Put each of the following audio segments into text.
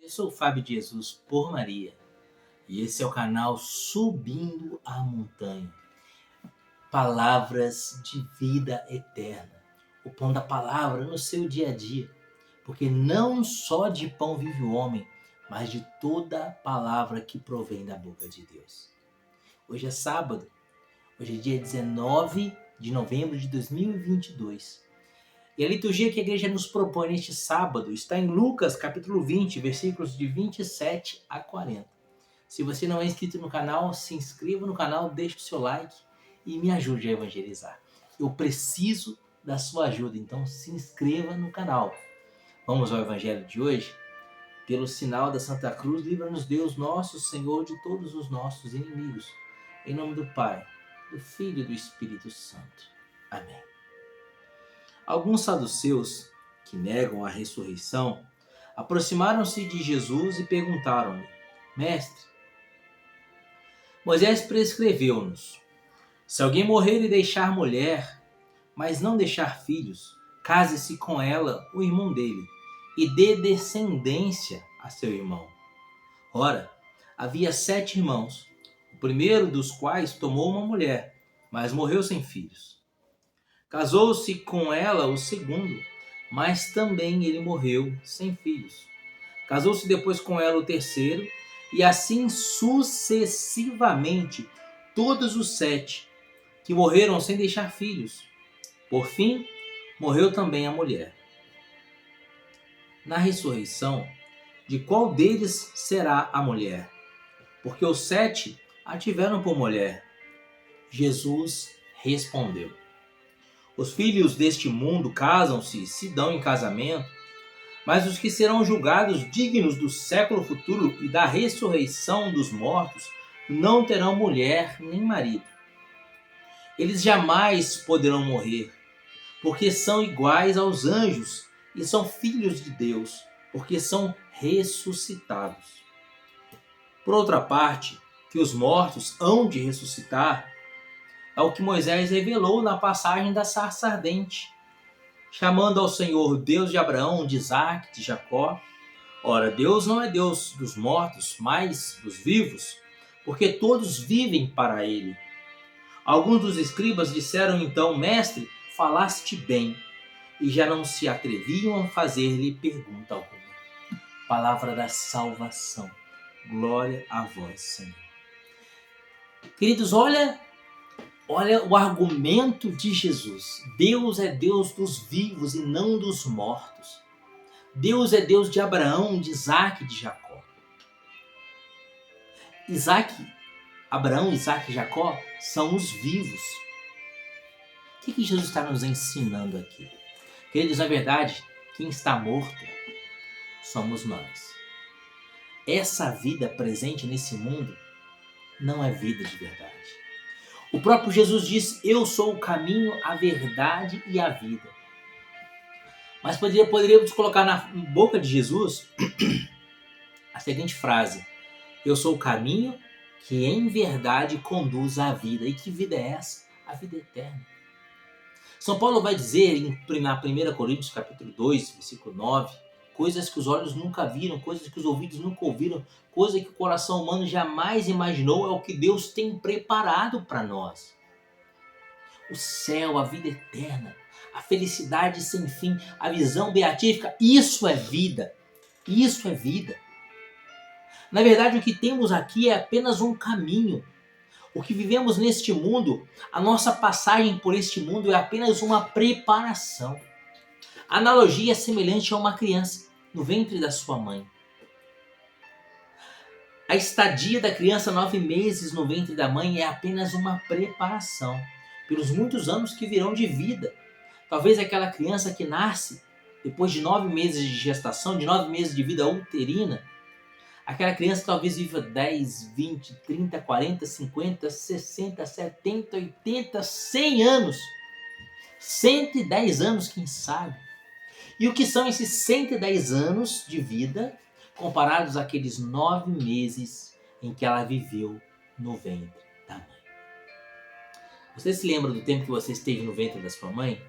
Eu sou o Fábio de Jesus por Maria e esse é o canal Subindo a Montanha. Palavras de vida eterna. O pão da palavra no seu dia a dia. Porque não só de pão vive o homem, mas de toda palavra que provém da boca de Deus. Hoje é sábado, hoje é dia 19 de novembro de 2022. E a liturgia que a igreja nos propõe neste sábado está em Lucas capítulo 20, versículos de 27 a 40. Se você não é inscrito no canal, se inscreva no canal, deixe o seu like e me ajude a evangelizar. Eu preciso da sua ajuda, então se inscreva no canal. Vamos ao evangelho de hoje? Pelo sinal da Santa Cruz, livra-nos Deus, nosso Senhor, de todos os nossos inimigos. Em nome do Pai, do Filho e do Espírito Santo. Amém. Alguns saduceus, que negam a ressurreição, aproximaram-se de Jesus e perguntaram-lhe: Mestre, Moisés prescreveu-nos: se alguém morrer e deixar mulher, mas não deixar filhos, case-se com ela o irmão dele e dê descendência a seu irmão. Ora, havia 7 irmãos, o primeiro dos quais tomou uma mulher, mas morreu sem filhos. Casou-se com ela o segundo, mas também ele morreu sem filhos. Casou-se depois com ela o terceiro, e assim sucessivamente todos os 7, que morreram sem deixar filhos. Por fim, morreu também a mulher. Na ressurreição, de qual deles será a mulher? Porque os 7 a tiveram por mulher. Jesus respondeu: os filhos deste mundo casam-se e se dão em casamento, mas os que serão julgados dignos do século futuro e da ressurreição dos mortos não terão mulher nem marido. Eles jamais poderão morrer, porque são iguais aos anjos, e são filhos de Deus, porque são ressuscitados. Por outra parte, que os mortos hão de ressuscitar, é o que Moisés revelou na passagem da sarça ardente, chamando ao Senhor Deus de Abraão, de Isaque, de Jacó. Ora, Deus não é Deus dos mortos, mas dos vivos, porque todos vivem para ele. Alguns dos escribas disseram então: Mestre, falaste bem, e já não se atreviam a fazer-lhe pergunta alguma. Palavra da salvação. Glória a vós, Senhor. Queridos, olha o argumento de Jesus. Deus é Deus dos vivos e não dos mortos. Deus é Deus de Abraão, de Isaque e de Jacó. Abraão, Isaque e Jacó são os vivos. O que Jesus está nos ensinando aqui? Queridos, na verdade, quem está morto somos nós. Essa vida presente nesse mundo não é vida de verdade. O próprio Jesus diz: eu sou o caminho, a verdade e a vida. Mas poderíamos colocar na boca de Jesus a seguinte frase: eu sou o caminho que em verdade conduz à vida. E que vida é essa? A vida eterna. São Paulo vai dizer na 1 Coríntios capítulo 2, versículo 9, coisas que os olhos nunca viram, coisas que os ouvidos nunca ouviram, coisas que o coração humano jamais imaginou, é o que Deus tem preparado para nós. O céu, a vida eterna, a felicidade sem fim, a visão beatífica, isso é vida. Isso é vida. Na verdade, o que temos aqui é apenas um caminho. O que vivemos neste mundo, a nossa passagem por este mundo é apenas uma preparação. A analogia é semelhante a uma criança no ventre da sua mãe. A estadia da criança 9 meses no ventre da mãe é apenas uma preparação pelos muitos anos que virão de vida. Talvez aquela criança que nasce depois de 9 meses de gestação, de 9 meses de vida uterina, aquela criança talvez viva 10, 20, 30, 40, 50, 60, 70, 80, 100 anos. 110 anos, quem sabe? E o que são esses 110 anos de vida comparados àqueles 9 meses em que ela viveu no ventre da mãe? Você se lembra do tempo que você esteve no ventre da sua mãe?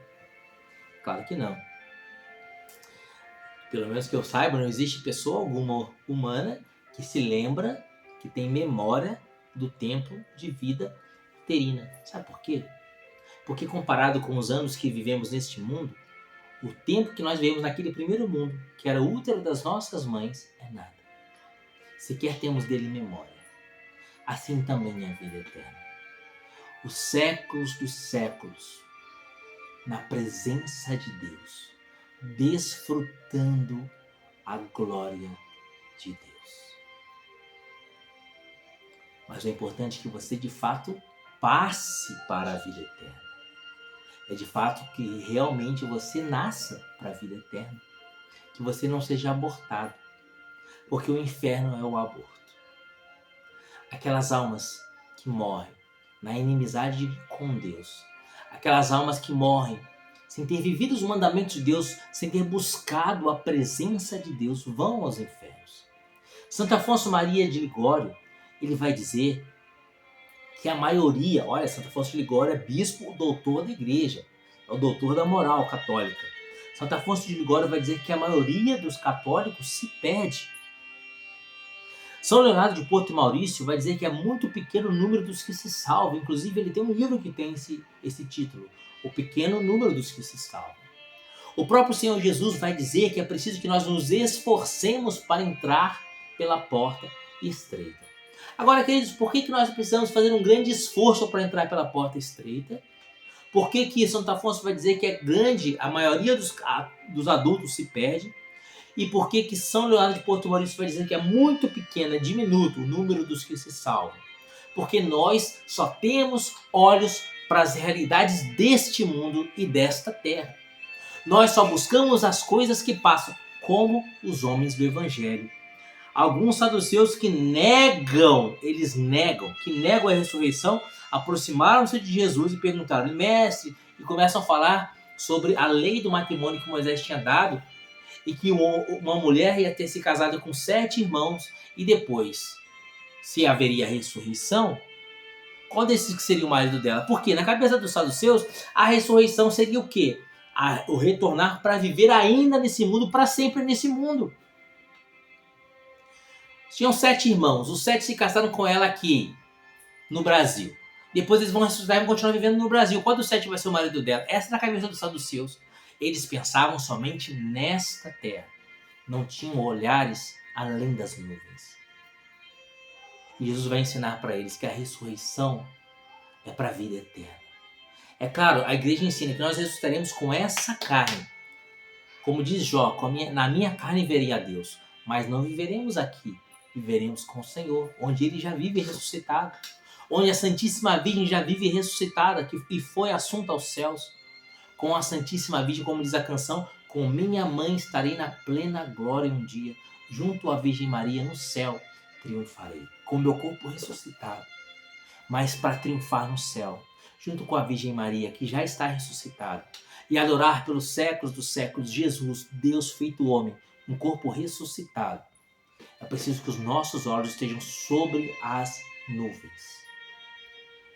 Claro que não. Pelo menos que eu saiba, não existe pessoa alguma humana que se lembra, que tem memória do tempo de vida uterina. Sabe por quê? Porque comparado com os anos que vivemos neste mundo, o tempo que nós vivemos naquele primeiro mundo, que era o útero das nossas mães, é nada. Sequer temos dele memória. Assim também é a vida eterna. Os séculos dos séculos, na presença de Deus, desfrutando a glória de Deus. Mas o importante é que você de fato passe para a vida eterna. É de fato que realmente você nasça para a vida eterna. Que você não seja abortado. Porque o inferno é o aborto. Aquelas almas que morrem na inimizade com Deus. Aquelas almas que morrem sem ter vivido os mandamentos de Deus, sem ter buscado a presença de Deus, vão aos infernos. Santo Afonso Maria de Ligório, ele vai dizer que a maioria, olha, Santo Afonso de Ligório é bispo, doutor da igreja, é o doutor da moral católica. Santo Afonso de Ligório vai dizer que a maioria dos católicos se perde. São Leonardo de Porto e Maurício vai dizer que é muito pequeno o número dos que se salvam. Inclusive, ele tem um livro que tem esse título, O Pequeno Número dos que se Salvam. O próprio Senhor Jesus vai dizer que é preciso que nós nos esforcemos para entrar pela porta estreita. Agora, queridos, por que nós precisamos fazer um grande esforço para entrar pela porta estreita? Por que Santo Afonso vai dizer que é grande, a maioria dos adultos se perde? E por que São Leonardo de Porto Maurício vai dizer que é muito pequeno, é diminuto o número dos que se salvam? Porque nós só temos olhos para as realidades deste mundo e desta terra. Nós só buscamos as coisas que passam, como os homens do Evangelho. Alguns saduceus que negam a ressurreição, aproximaram-se de Jesus e perguntaram: mestre, e começam a falar sobre a lei do matrimônio que Moisés tinha dado, e que uma mulher ia ter se casado com 7 irmãos, e depois, se haveria ressurreição, qual desses que seria o marido dela? Porque na cabeça dos saduceus, a ressurreição seria o quê? O retornar para viver ainda nesse mundo, para sempre nesse mundo. Tinham 7 irmãos, os 7 se casaram com ela aqui, no Brasil. Depois eles vão ressuscitar e vão continuar vivendo no Brasil. Qual dos 7 vai ser o marido dela? Essa é na cabeça dos saduceus. Eles pensavam somente nesta terra. Não tinham olhares além das nuvens. E Jesus vai ensinar para eles que a ressurreição é para a vida eterna. É claro, a igreja ensina que nós ressuscitaremos com essa carne. Como diz Jó, na minha carne verei a Deus. Mas não viveremos aqui. Viveremos com o Senhor, onde Ele já vive ressuscitado. Onde a Santíssima Virgem já vive ressuscitada e foi assunta aos céus. Com a Santíssima Virgem, como diz a canção, com minha mãe estarei na plena glória um dia. Junto à Virgem Maria no céu triunfarei. Com meu corpo ressuscitado. Mas para triunfar no céu, junto com a Virgem Maria, que já está ressuscitada, e adorar pelos séculos dos séculos Jesus, Deus feito homem, um corpo ressuscitado, é preciso que os nossos olhos estejam sobre as nuvens.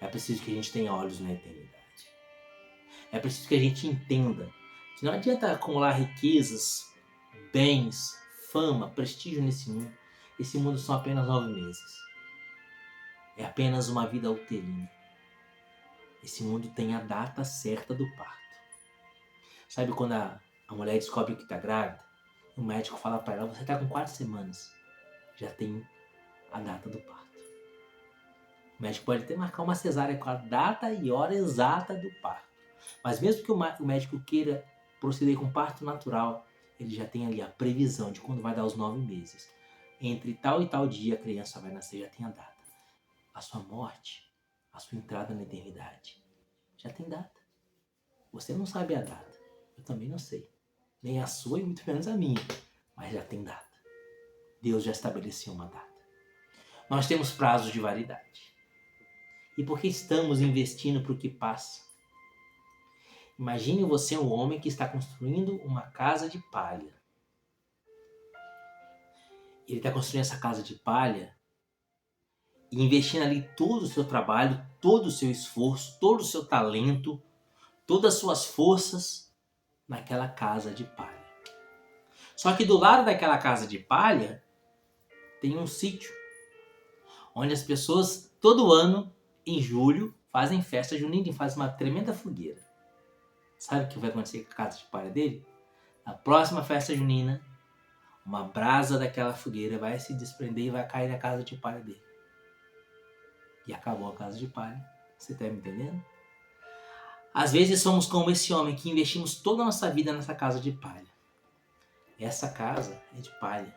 É preciso que a gente tenha olhos na eternidade. É preciso que a gente entenda que não adianta acumular riquezas, bens, fama, prestígio nesse mundo. Esse mundo são apenas 9 meses. É apenas uma vida uterina. Esse mundo tem a data certa do parto. Sabe quando a mulher descobre que está grávida? O médico fala para ela: você está com 4 semanas. Já tem a data do parto. O médico pode até marcar uma cesárea com a data e hora exata do parto. Mas mesmo que o médico queira proceder com parto natural, ele já tem ali a previsão de quando vai dar os 9 meses. Entre tal e tal dia a criança vai nascer, já tem a data. A sua morte, a sua entrada na eternidade, já tem data. Você não sabe a data. Eu também não sei. Nem a sua e muito menos a minha. Mas já tem data. Deus já estabeleceu uma data. Nós temos prazos de validade. E por que estamos investindo para o que passa? Imagine você um homem que está construindo uma casa de palha. Ele está construindo essa casa de palha e investindo ali todo o seu trabalho, todo o seu esforço, todo o seu talento, todas as suas forças naquela casa de palha. Só que do lado daquela casa de palha tem um sítio, onde as pessoas todo ano, em julho, fazem festa junina e fazem uma tremenda fogueira. Sabe o que vai acontecer com a casa de palha dele? Na próxima festa junina, uma brasa daquela fogueira vai se desprender e vai cair na casa de palha dele. E acabou a casa de palha. Você está me entendendo? Às vezes somos como esse homem que investimos toda a nossa vida nessa casa de palha. Essa casa é de palha.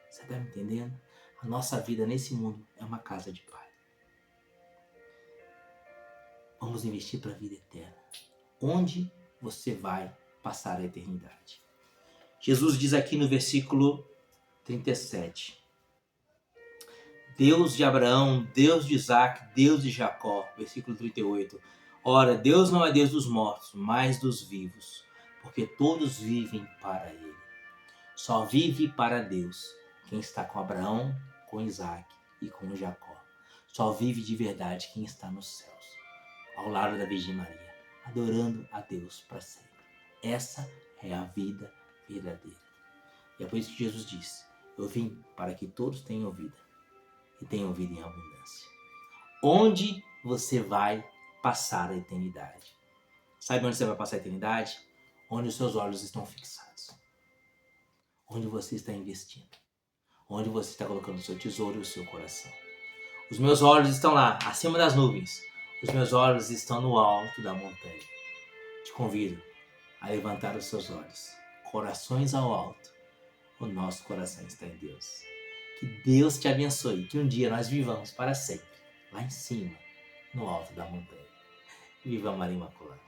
Você está me entendendo? A nossa vida nesse mundo é uma casa de palha. Vamos investir para a vida eterna. Onde você vai passar a eternidade? Jesus diz aqui no versículo 37. Deus de Abraão, Deus de Isaac, Deus de Jacó. Versículo 38. Ora, Deus não é Deus dos mortos, mas dos vivos, porque todos vivem para Ele. Só vive para Deus quem está com Abraão, com Isaac e com Jacó. Só vive de verdade quem está nos céus, ao lado da Virgem Maria, adorando a Deus para sempre. Essa é a vida verdadeira. E é por isso que Jesus disse: eu vim para que todos tenham vida e tenham vida em abundância. Onde você vai passar a eternidade? Sabe onde você vai passar a eternidade? Onde os seus olhos estão fixados. Onde você está investindo. Onde você está colocando o seu tesouro e o seu coração. Os meus olhos estão lá, acima das nuvens. Os meus olhos estão no alto da montanha. Te convido a levantar os seus olhos, corações ao alto. O nosso coração está em Deus. Que Deus te abençoe, que um dia nós vivamos para sempre, lá em cima, no alto da montanha. Viva Maria Imaculada.